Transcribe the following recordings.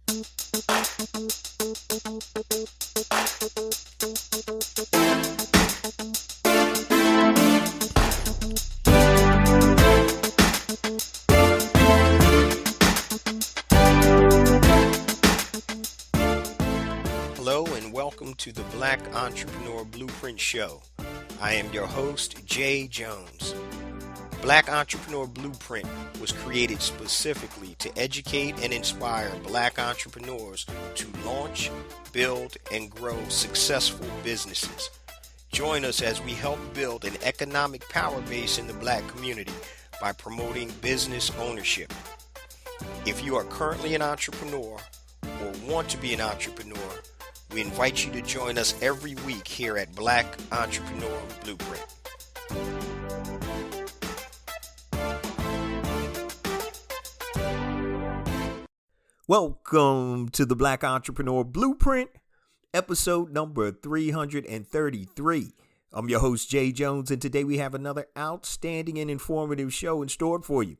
Hello and welcome to the Black Entrepreneur Blueprint Show. I am your host, Jay Jones. Black Entrepreneur Blueprint was created specifically to educate and inspire Black entrepreneurs to launch, build, and grow successful businesses. Join us as we help build an economic power base in the Black community by promoting business ownership. If you are currently an entrepreneur or want to be an entrepreneur, we invite you to join us every week here at Black Entrepreneur Blueprint. Welcome to the Black Entrepreneur Blueprint, episode number 333. I'm your host, Jay Jones, and today we have another outstanding and informative show in store for you.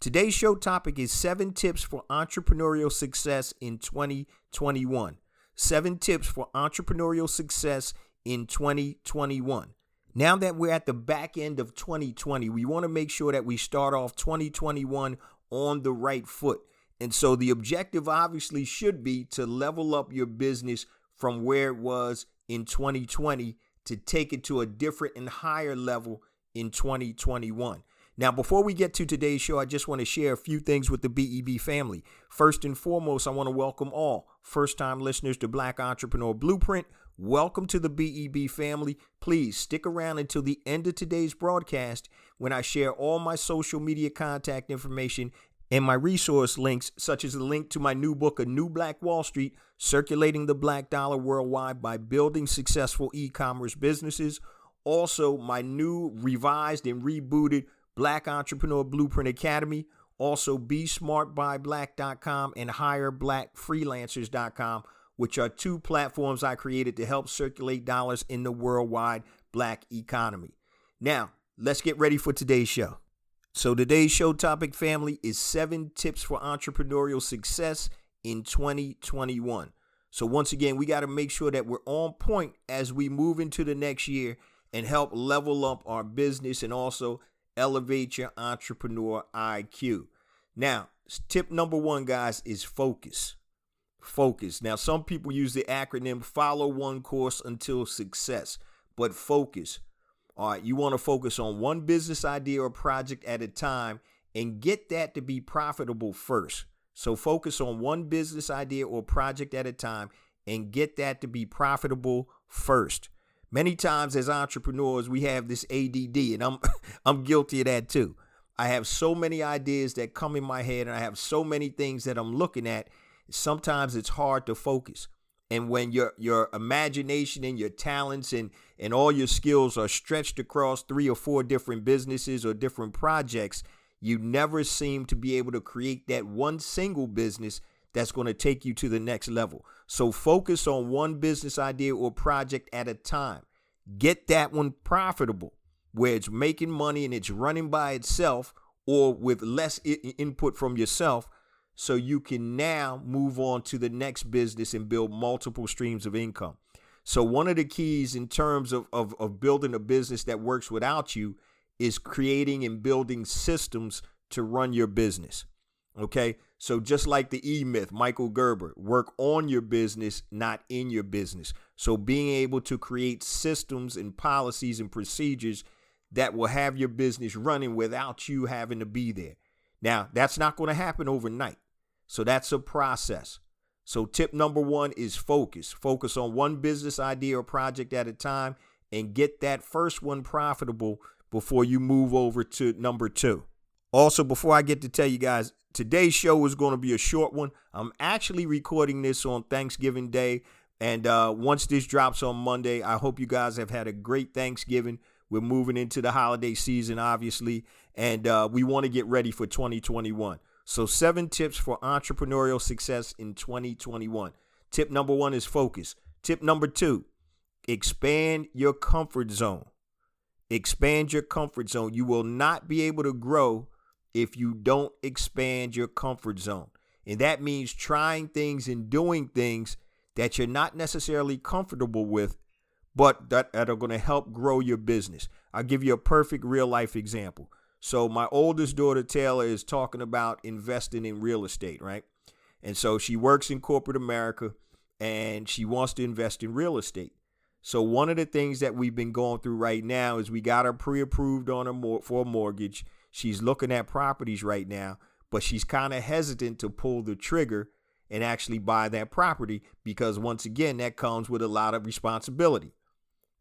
Today's show topic is 7 tips for entrepreneurial success in 2021. 7 tips for entrepreneurial success in 2021. Now that we're at the back end of 2020, we want to make sure that we start off 2021 on the right foot. And so the objective obviously should be to level up your business from where it was in 2020 to take it to a different and higher level in 2021. Now, before we get to today's show, I just want to share a few things with the BEB family. First and foremost, I want to welcome all first-time listeners to Black Entrepreneur Blueprint. Welcome to the BEB family. Please stick around until the end of today's broadcast when I share all my social media contact information and my resource links, such as the link to my new book, A New Black Wall Street, Circulating the Black Dollar Worldwide by Building Successful E-Commerce Businesses. Also, my new revised and rebooted Black Entrepreneur Blueprint Academy, also BeSmartByBlack.com and HireBlackFreelancers.com, which are 2 platforms I created to help circulate dollars in the worldwide Black economy. Now, let's get ready for today's show. So today's show topic, family, is 7 tips for entrepreneurial success in 2021. So once again, we got to make sure that we're on point as we move into the next year and help level up our business and also elevate your entrepreneur IQ. Now, tip number 1, guys, is focus. Focus. Now, some people use the acronym follow one course until success, but focus. All right, you want to focus on one business idea or project at a time and get that to be profitable first. So focus on one business idea or project at a time and get that to be profitable first. Many times as entrepreneurs, we have this ADD, and I'm guilty of that too. I have so many ideas that come in my head, and I have so many things that I'm looking at. Sometimes it's hard to focus. And when your imagination and your talents and all your skills are stretched across 3 or 4 different businesses or different projects, you never seem to be able to create that one single business that's going to take you to the next level. So focus on one business idea or project at a time. Get that one profitable, where it's making money and it's running by itself or with less input from yourself, so you can now move on to the next business and build multiple streams of income. So one of the keys in terms of building a business that works without you is creating and building systems to run your business. Okay, so just like the E-Myth, Michael Gerber, work on your business, not in your business. So being able to create systems and policies and procedures that will have your business running without you having to be there. Now, that's not going to happen overnight. So that's a process. So tip number 1 is focus. Focus on one business idea or project at a time and get that first one profitable before you move over to number 2. Also, before I get to tell you guys, today's show is going to be a short one. I'm actually recording this on Thanksgiving Day. And once this drops on Monday, I hope you guys have had a great Thanksgiving. We're moving into the holiday season, obviously, and we want to get ready for 2021. So 7 tips for entrepreneurial success in 2021. Tip number 1 is focus. Tip number 2, expand your comfort zone. Expand your comfort zone. You will not be able to grow if you don't expand your comfort zone. And that means trying things and doing things that you're not necessarily comfortable with, but that are going to help grow your business. I'll give you a perfect real life example. So my oldest daughter, Taylor, is talking about investing in real estate, right? And so she works in corporate America and she wants to invest in real estate. So one of the things that we've been going through right now is we got her pre-approved for a mortgage. She's looking at properties right now, but she's kind of hesitant to pull the trigger and actually buy that property because, once again, that comes with a lot of responsibility.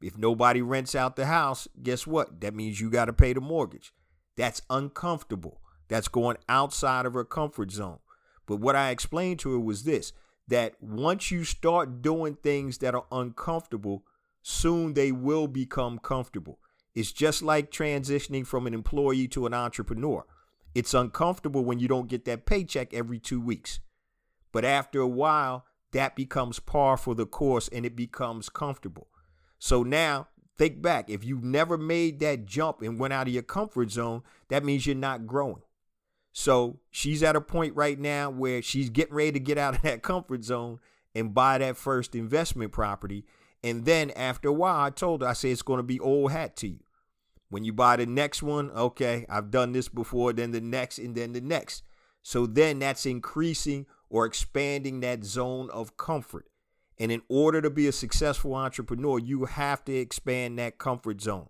If nobody rents out the house, guess what? That means you got to pay the mortgage. That's uncomfortable. That's going outside of her comfort zone. But what I explained to her was this, that once you start doing things that are uncomfortable, soon they will become comfortable. It's just like transitioning from an employee to an entrepreneur. It's uncomfortable when you don't get that paycheck every 2 weeks. But after a while, that becomes par for the course and it becomes comfortable. So now think back. If you never made that jump and went out of your comfort zone, that means you're not growing. So she's at a point right now where she's getting ready to get out of that comfort zone and buy that first investment property. And then after a while, I told her, I said, it's going to be old hat to you. When you buy the next one, okay, I've done this before, then the next, and then the next. So then that's increasing or expanding that zone of comfort. And in order to be a successful entrepreneur, you have to expand that comfort zone.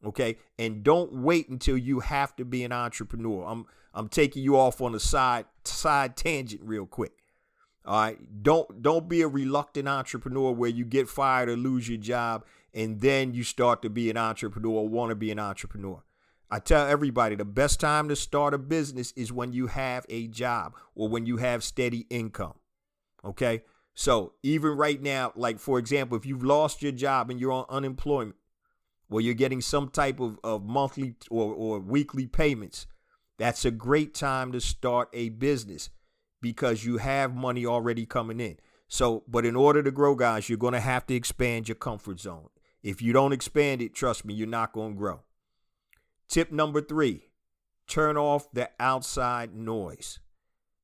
Okay. And don't wait until you have to be an entrepreneur. I'm taking you off on a side tangent real quick. All right. Don't be a reluctant entrepreneur where you get fired or lose your job and then you start to be an entrepreneur or want to be an entrepreneur. I tell everybody the best time to start a business is when you have a job or when you have steady income. Okay. So even right now, like, for example, if you've lost your job and you're on unemployment, or you're getting some type of monthly or weekly payments, that's a great time to start a business because you have money already coming in. So, but in order to grow, guys, you're going to have to expand your comfort zone. If you don't expand it, trust me, you're not going to grow. Tip number 3, turn off the outside noise.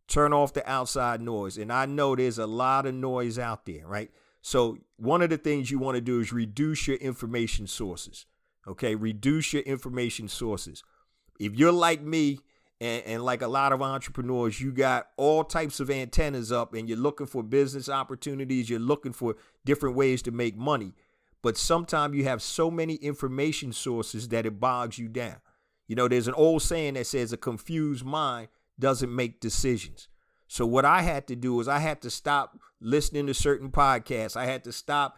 Turn off the outside noise. And I know there's a lot of noise out there, right? So one of the things you want to do is reduce your information sources. Okay, reduce your information sources. If you're like me and like a lot of entrepreneurs, you got all types of antennas up and you're looking for business opportunities. You're looking for different ways to make money. But sometimes you have so many information sources that it bogs you down. You know, there's an old saying that says a confused mind doesn't make decisions. So what I had to do is I had to stop listening to certain podcasts. I had to stop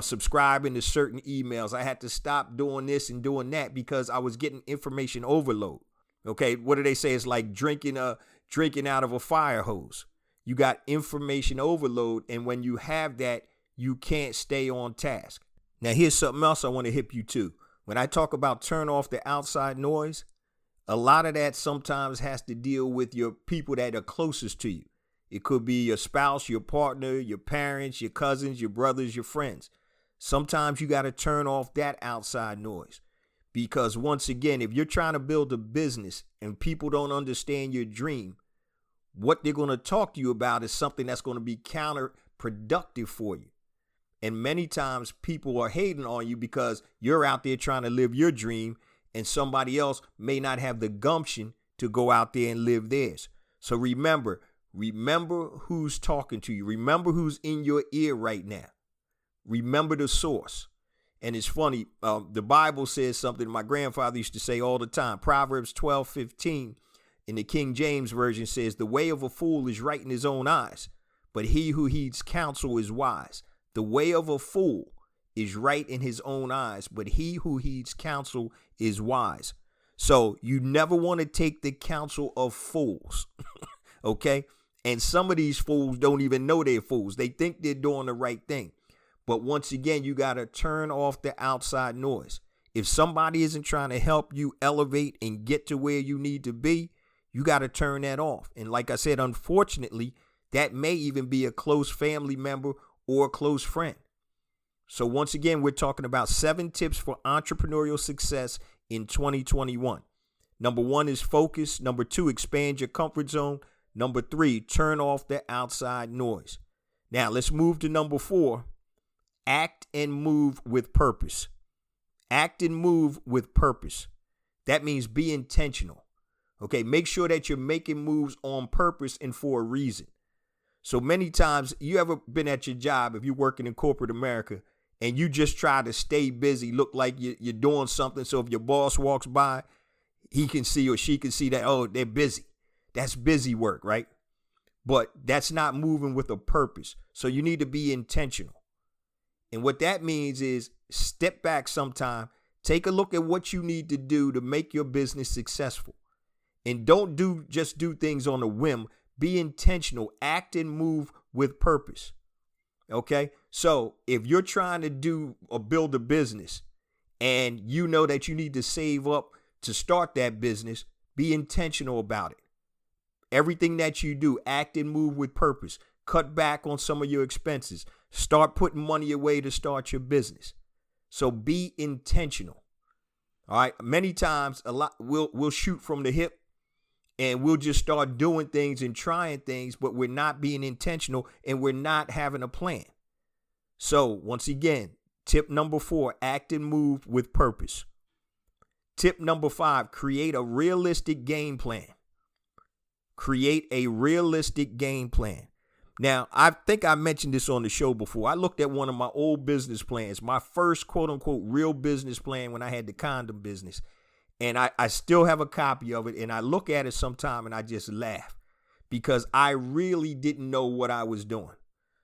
subscribing to certain emails. I had to stop doing this and doing that because I was getting information overload. Okay, what do they say? It's like drinking out of a fire hose. You got information overload, and when you have that, you can't stay on task. Now, here's something else I want to hip you to. When I talk about turn off the outside noise, a lot of that sometimes has to deal with your people that are closest to you. It could be your spouse, your partner, your parents, your cousins, your brothers, your friends. Sometimes you got to turn off that outside noise. Because once again, if you're trying to build a business and people don't understand your dream, what they're going to talk to you about is something that's going to be counterproductive for you. And many times people are hating on you because you're out there trying to live your dream and somebody else may not have the gumption to go out there and live theirs. So remember who's talking to you. Remember who's in your ear right now. Remember the source. And it's funny, the Bible says something my grandfather used to say all the time. Proverbs 12:15 in the King James Version says, the way of a fool is right in his own eyes, but he who heeds counsel is wise. The way of a fool is right in his own eyes, but he who heeds counsel is wise. So you never want to take the counsel of fools, okay? And some of these fools don't even know they're fools. They think they're doing the right thing. But once again, you got to turn off the outside noise. If somebody isn't trying to help you elevate and get to where you need to be, you got to turn that off. And like I said, unfortunately, that may even be a close family member or a close friend. So once again, we're talking about 7 tips for entrepreneurial success in 2021. Number 1 is focus. Number 2, expand your comfort zone. Number 3, turn off the outside noise. Now let's move to number 4, act and move with purpose. Act and move with purpose. That means be intentional. Okay, make sure that you're making moves on purpose and for a reason. So many times, you ever been at your job, if you're working in corporate America, and you just try to stay busy, look like you're doing something. So if your boss walks by, he can see or she can see that, oh, they're busy. That's busy work, right? But that's not moving with a purpose. So you need to be intentional. And what that means is step back sometime, take a look at what you need to do to make your business successful. And don't just do things on a whim. Be intentional, act and move with purpose. Okay? So if you're trying to do or build a business and you know that you need to save up to start that business, be intentional about it. Everything that you do, act and move with purpose. Cut back on some of your expenses. Start putting money away to start your business. So be intentional. All right. Many times we'll shoot from the hip and we'll just start doing things and trying things, but we're not being intentional and we're not having a plan. So once again, tip number 4, act and move with purpose. Tip number 5, create a realistic game plan. Create a realistic game plan. Now, I think I mentioned this on the show before. I looked at one of my old business plans, my first quote unquote real business plan when I had the condom business. And I still have a copy of it. And I look at it sometime and I just laugh because I really didn't know what I was doing.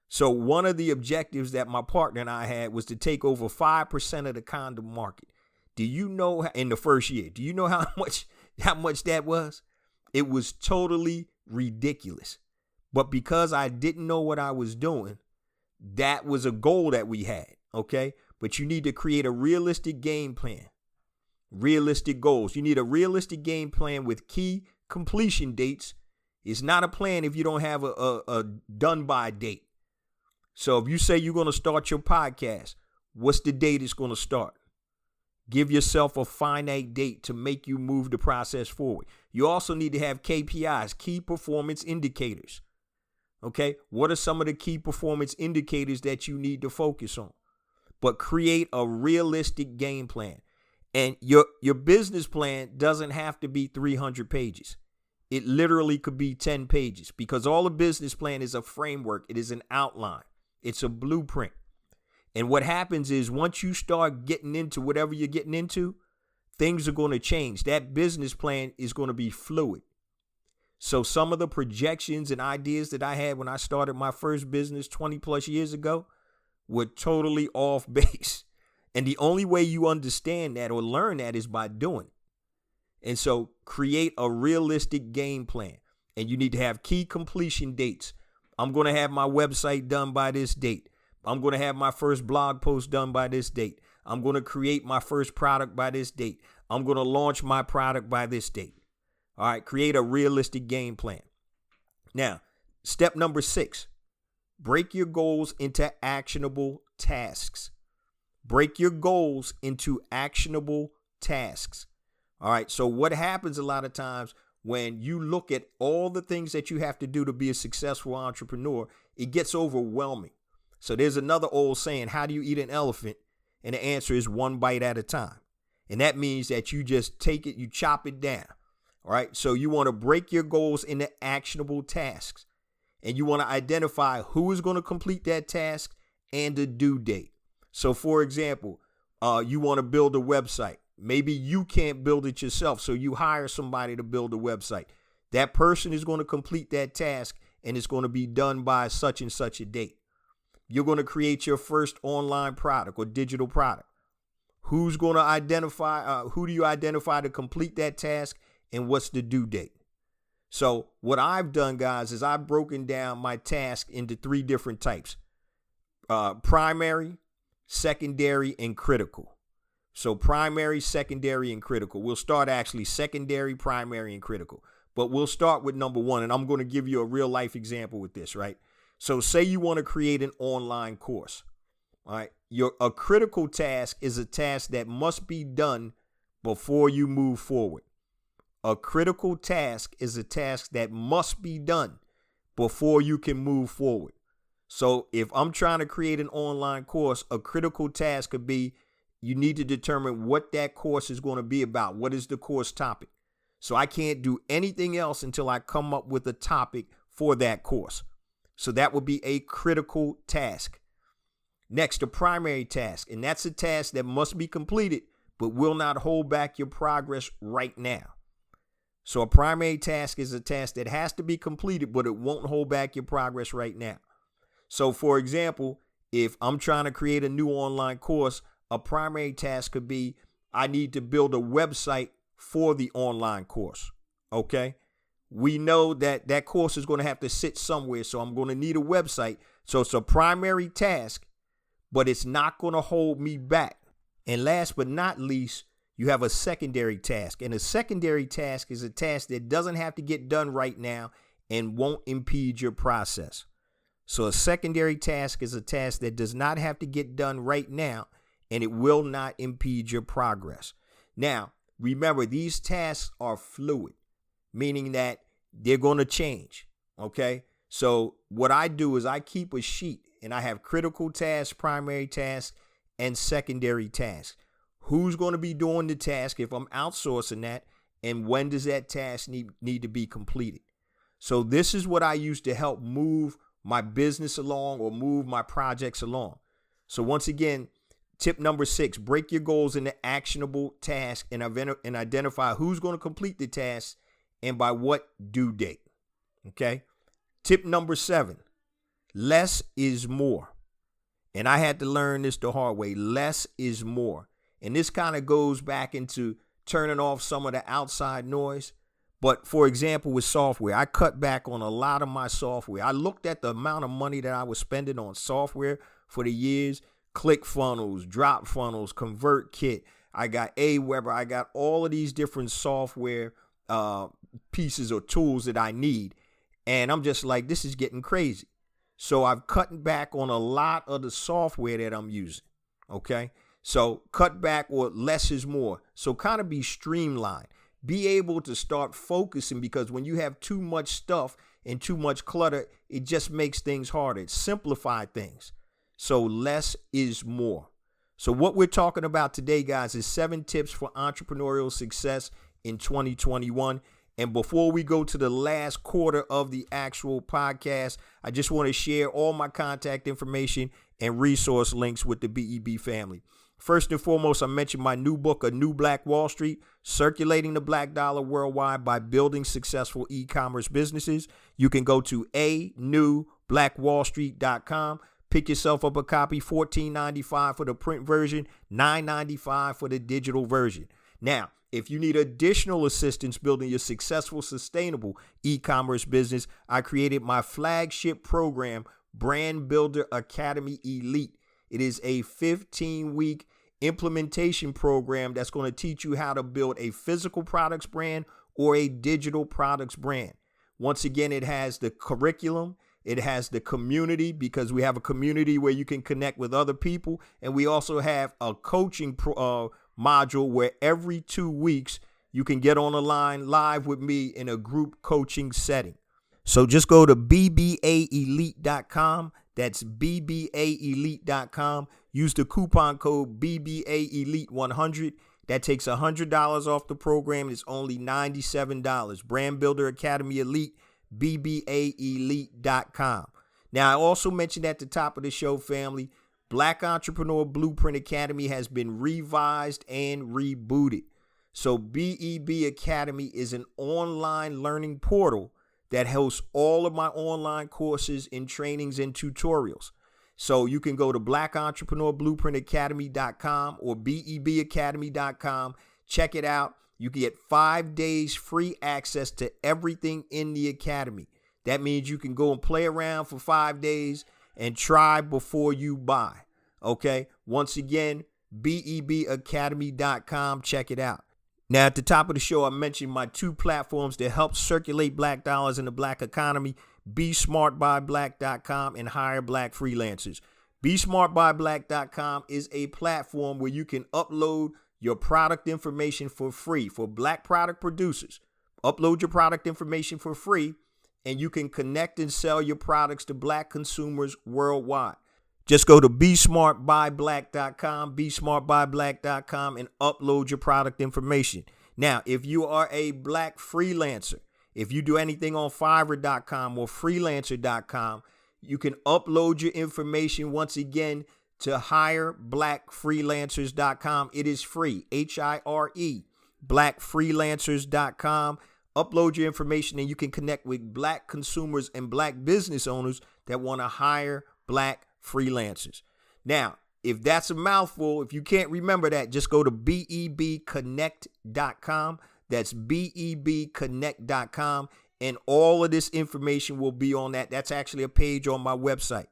So one of the objectives that my partner and I had was to take over 5% of the condom market. Do you know in the first year, do you know how much that was? It was totally ridiculous. But because I didn't know what I was doing, that was a goal that we had. Okay. But you need to create a realistic game plan. Realistic goals. You need a realistic game plan with key completion dates. It's not a plan if you don't have a done by date. So if you say you're going to start your podcast, what's the date it's going to start? Give yourself a finite date to make you move the process forward. You also need to have KPIs, key performance indicators. Okay, what are some of the key performance indicators that you need to focus on? But create a realistic game plan. And your business plan doesn't have to be 300 pages. It literally could be 10 pages because all a business plan is a framework. It is an outline. It's a blueprint. And what happens is once you start getting into whatever you're getting into, things are going to change. That business plan is going to be fluid. So some of the projections and ideas that I had when I started my first business 20 plus years ago were totally off base. And the only way you understand that or learn that is by doing it. And so create a realistic game plan. And you need to have key completion dates. I'm going to have my website done by this date. I'm going to have my first blog post done by this date. I'm going to create my first product by this date. I'm going to launch my product by this date. All right, create a realistic game plan. Now, step number 6, break your goals into actionable tasks. Break your goals into actionable tasks. All right, so what happens a lot of times when you look at all the things that you have to do to be a successful entrepreneur, it gets overwhelming. So there's another old saying, how do you eat an elephant? And the answer is one bite at a time. And that means that you just take it, you chop it down. All right. So you want to break your goals into actionable tasks. And you want to identify who is going to complete that task and the due date. So, for example, you want to build a website. Maybe you can't build it yourself. So you hire somebody to build a website. That person is going to complete that task and it's going to be done by such and such a date. You're going to create your first online product or digital product. Who's going to identify, who do you identify to complete that task and what's the due date? So what I've done, guys, is I've broken down my task into 3 different types. Primary, secondary, and critical. So primary, secondary, and critical. We'll start actually secondary, primary, and critical. But we'll start with number 1, and I'm going to give you a real life example with this, right? So say you want to create an online course. All right. A critical task is a task that must be done before you move forward. A critical task is a task that must be done before you can move forward. So if I'm trying to create an online course, a critical task could be you need to determine what that course is going to be about. What is the course topic? So I can't do anything else until I come up with a topic for that course. So that would be a critical task. Next, a primary task, and that's a task that must be completed but will not hold back your progress right now. So a primary task is a task that has to be completed, but it won't hold back your progress right now. So for example, if I'm trying to create a new online course, a primary task could be I need to build a website for the online course. Okay. We know that that course is going to have to sit somewhere. So I'm going to need a website. So it's a primary task, but it's not going to hold me back. And last but not least, you have a secondary task. And a secondary task is a task that doesn't have to get done right now and won't impede your process. So a secondary task is a task that does not have to get done right now and it will not impede your progress. Now, remember, these tasks are fluid, meaning that they're going to change. Okay. So what I do is I keep a sheet and I have critical tasks, primary tasks, and secondary tasks. Who's going to be doing the task if I'm outsourcing that? And when does that task need to be completed? So this is what I use to help move my business along or move my projects along. So once again, tip number 6, break your goals into actionable tasks and identify who's going to complete the task and by what due date. Okay. Tip number 7, less is more. And I had to learn this the hard way. Less is more. And this kind of goes back into turning off some of the outside noise. But for example, with software, I cut back on a lot of my software. I looked at the amount of money that I was spending on software for the years. ClickFunnels, DropFunnels, ConvertKit. I got Aweber. I got all of these different software pieces or tools that I need. And I'm just like, this is getting crazy. So I've cut back on a lot of the software that I'm using. Okay. So cut back, or less is more. So kind of be streamlined. Be able to start focusing, because when you have too much stuff and too much clutter, it just makes things harder. Simplify things. So less is more. So what we're talking about today, guys, is 7 tips for entrepreneurial success in 2021. And before we go to the last quarter of the actual podcast, I just want to share all my contact information and resource links with the BEB family. First and foremost, I mentioned my new book, A New Black Wall Street, Circulating the Black Dollar Worldwide by Building Successful E-Commerce Businesses. You can go to anewblackwallstreet.com. Pick yourself up a copy, $14.95 for the print version, $9.95 for the digital version. Now, if you need additional assistance building your successful, sustainable e-commerce business, I created my flagship program, Brand Builder Academy Elite. It is a 15-week implementation program that's going to teach you how to build a physical products brand or a digital products brand. Once again, it has the curriculum. It has the community, because we have a community where you can connect with other people. And we also have a coaching module where every 2 weeks you can get on the line live with me in a group coaching setting. So just go to bbaelite.com. That's bbaelite.com. Use the coupon code BBAElite100. That takes $100 off the program. It's only $97. Brand Builder Academy Elite, bbaelite.com. Now, I also mentioned at the top of the show, family, Black Entrepreneur Blueprint Academy has been revised and rebooted. So BEB Academy is an online learning portal that hosts all of my online courses and trainings and tutorials. So you can go to blackentrepreneurblueprintacademy.com or bebacademy.com. Check it out. You can get 5 days free access to everything in the academy. That means you can go and play around for 5 days and try before you buy. Okay. Once again, bebacademy.com. Check it out. Now, at the top of the show, I mentioned my 2 platforms that help circulate black dollars in the black economy: BeSmartByBlack.com and Hire Black Freelancers. BeSmartByBlack.com is a platform where you can upload your product information for free for black product producers Upload your product information for free, and you can connect and sell your products to Black consumers worldwide. Just go to besmartbyblack.com, besmartbyblack.com, and upload your product information. Now, if you are a Black freelancer, if you do anything on Fiverr.com or freelancer.com, you can upload your information once again to hireblackfreelancers.com. It is free, HIRE, blackfreelancers.com. Upload your information and you can connect with Black consumers and Black business owners that want to hire Black freelancers. Now, if that's a mouthful, if you can't remember that, just go to bebconnect.com. That's bebconnect.com. And all of this information will be on that. That's actually a page on my website.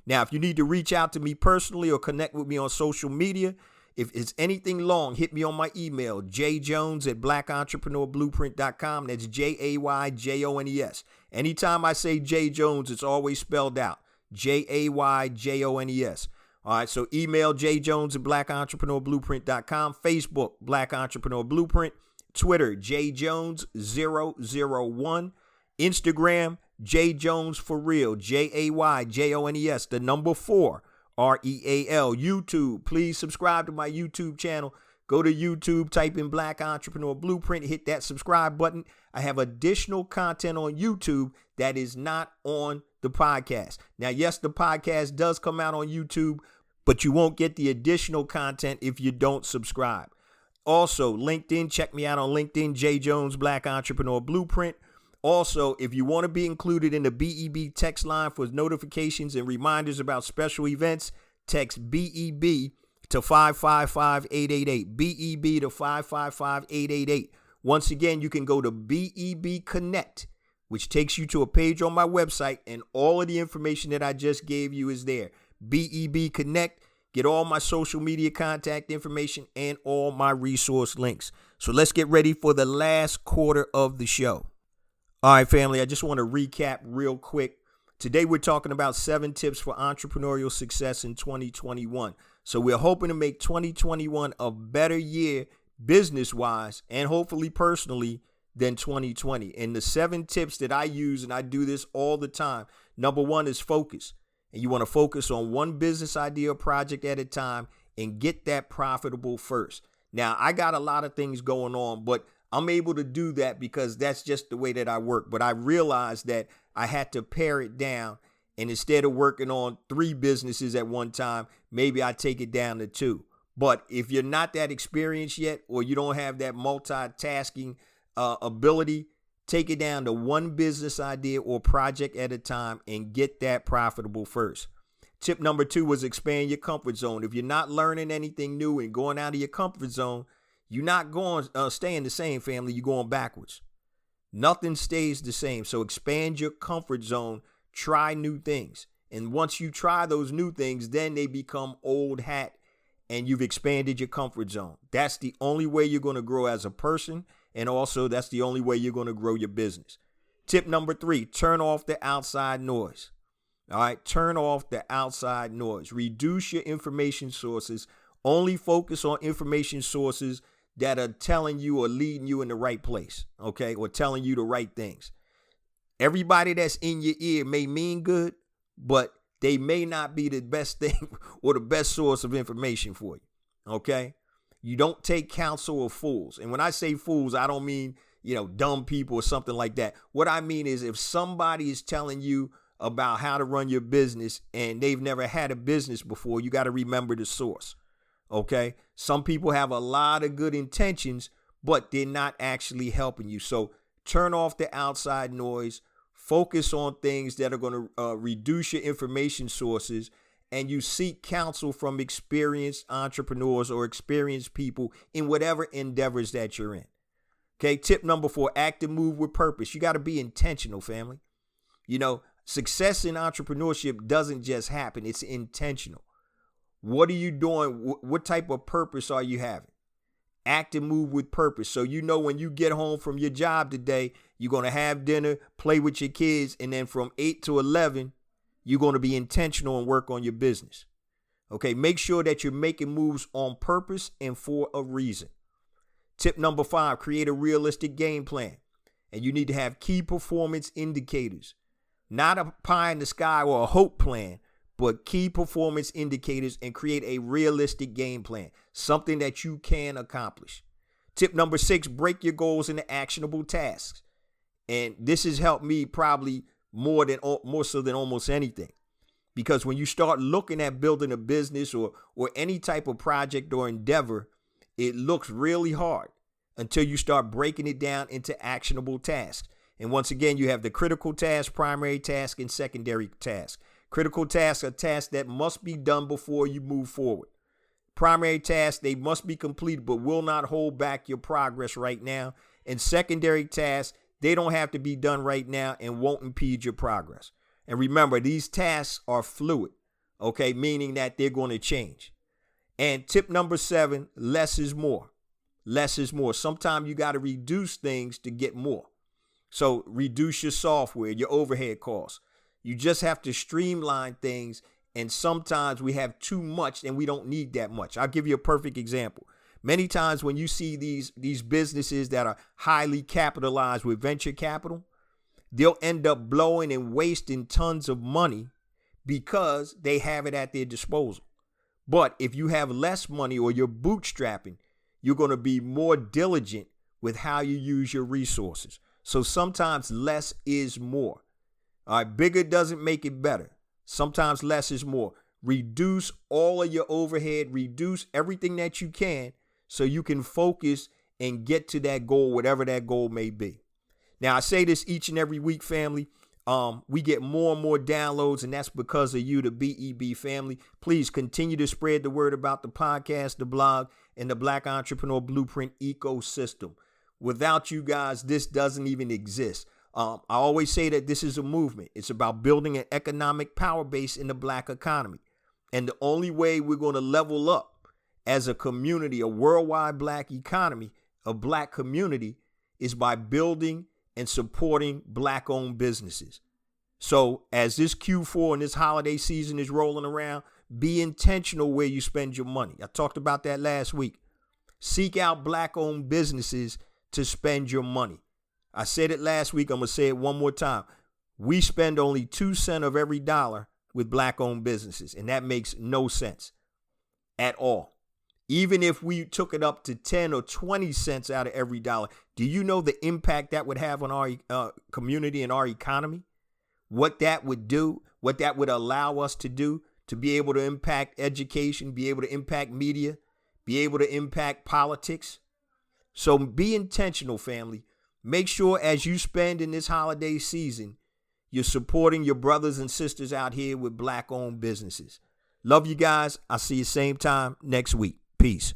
Now, if you need to reach out to me personally or connect with me on social media, if it's anything long, hit me on my email, jjones@blackentrepreneurblueprint.com. That's JAYJONES. Anytime I say J Jones, it's always spelled out, JAYJONES. All right, so email jjones@blackentrepreneurblueprint.com, Facebook, Black Entrepreneur Blueprint, Twitter, jjones001, Instagram, jjonesforreal, JAYJONES, the number 4, REAL. YouTube, please subscribe to my YouTube channel. Go to YouTube, type in Black Entrepreneur Blueprint, hit that subscribe button. I have additional content on YouTube that is not on the podcast. Now, yes, the podcast does come out on YouTube, but you won't get the additional content if you don't subscribe. Also, LinkedIn, check me out on LinkedIn, J Jones Black Entrepreneur Blueprint. Also, if you want to be included in the BEB text line for notifications and reminders about special events, text BEB to 555-888. BEB to 555-888. Once again, you can go to BEB Connect, which takes you to a page on my website, and all of the information that I just gave you is there. BEB Connect. Get all my social media contact information and all my resource links. So let's get ready for the last quarter of the show. All right, family, I just want to recap real quick. Today, we're talking about 7 tips for entrepreneurial success in 2021. So we're hoping to make 2021 a better year business-wise and hopefully personally than 2020. And the 7 tips that I use, and I do this all the time. Number 1 is focus. And you want to focus on one business idea or project at a time and get that profitable first. Now, I got a lot of things going on, but I'm able to do that because that's just the way that I work. But I realized that I had to pare it down. And instead of working on 3 businesses at one time, maybe I take it down to 2. But if you're not that experienced yet, or you don't have that multitasking ability, take it down to one business idea or project at a time and get that profitable first. Tip number 2 was expand your comfort zone. If you're not learning anything new and going out of your comfort zone, you're not going staying the same, family. You're going backwards. Nothing stays the same. So expand your comfort zone. Try new things. And once you try those new things, then they become old hat and you've expanded your comfort zone. That's the only way you're going to grow as a person. And also, that's the only way you're going to grow your business. Tip number 3, turn off the outside noise. All right, turn off the outside noise. Reduce your information sources. Only focus on information sources that are telling you or leading you in the right place, okay, or telling you the right things. Everybody that's in your ear may mean good, but they may not be the best thing or the best source of information for you, okay? You don't take counsel of fools. And when I say fools, I don't mean, dumb people or something like that. What I mean is if somebody is telling you about how to run your business and they've never had a business before, you got to remember the source. Okay. Some people have a lot of good intentions, but they're not actually helping you. So turn off the outside noise, focus on things that are going to reduce your information sources, and you seek counsel from experienced entrepreneurs or experienced people in whatever endeavors that you're in. Okay. Tip number 4, act and move with purpose. You got to be intentional, family. Success in entrepreneurship doesn't just happen. It's intentional. What are you doing? What type of purpose are you having? Act and move with purpose. So when you get home from your job today, you're going to have dinner, play with your kids, and then from 8 to 11, you're going to be intentional and work on your business. Okay, make sure that you're making moves on purpose and for a reason. Tip number 5, create a realistic game plan. And you need to have key performance indicators, not a pie in the sky or a hope plan, but key performance indicators, and create a realistic game plan, something that you can accomplish. Tip number 6, break your goals into actionable tasks. And this has helped me probably more so than almost anything. Because when you start looking at building a business or any type of project or endeavor, it looks really hard until you start breaking it down into actionable tasks. And once again, you have the critical task, primary task, and secondary task. Critical tasks are tasks that must be done before you move forward. Primary tasks, they must be completed but will not hold back your progress right now. And secondary tasks, they don't have to be done right now and won't impede your progress. And remember, these tasks are fluid, okay, meaning that they're going to change. And tip number 7, less is more. Less is more. Sometimes you got to reduce things to get more. So reduce your software, your overhead costs. You just have to streamline things. And sometimes we have too much and we don't need that much. I'll give you a perfect example. Many times when you see these businesses that are highly capitalized with venture capital, they'll end up blowing and wasting tons of money because they have it at their disposal. But if you have less money or you're bootstrapping, you're going to be more diligent with how you use your resources. So sometimes less is more. All right, bigger doesn't make it better. Sometimes less is more. Reduce all of your overhead, reduce everything that you can so you can focus and get to that goal, whatever that goal may be. Now, I say this each and every week, family. We get more and more downloads, and that's because of you, the BEB family. Please continue to spread the word about the podcast, the blog, and the Black Entrepreneur Blueprint ecosystem. Without you guys, this doesn't even exist. I always say that this is a movement. It's about building an economic power base in the Black economy. And the only way we're going to level up as a community, a worldwide Black economy, a Black community, is by building and supporting Black-owned businesses. So as this Q4 and this holiday season is rolling around, be intentional where you spend your money. I talked about that last week. Seek out Black-owned businesses to spend your money. I said it last week. I'm going to say it one more time. We spend only 2 cents of every dollar with Black-owned businesses, and that makes no sense at all. Even if we took it up to 10 or 20 cents out of every dollar, do you know the impact that would have on our community and our economy? What that would do, what that would allow us to do, to be able to impact education, be able to impact media, be able to impact politics. So be intentional, family. Make sure as you spend in this holiday season, you're supporting your brothers and sisters out here with Black-owned businesses. Love you guys. I'll see you same time next week. Peace.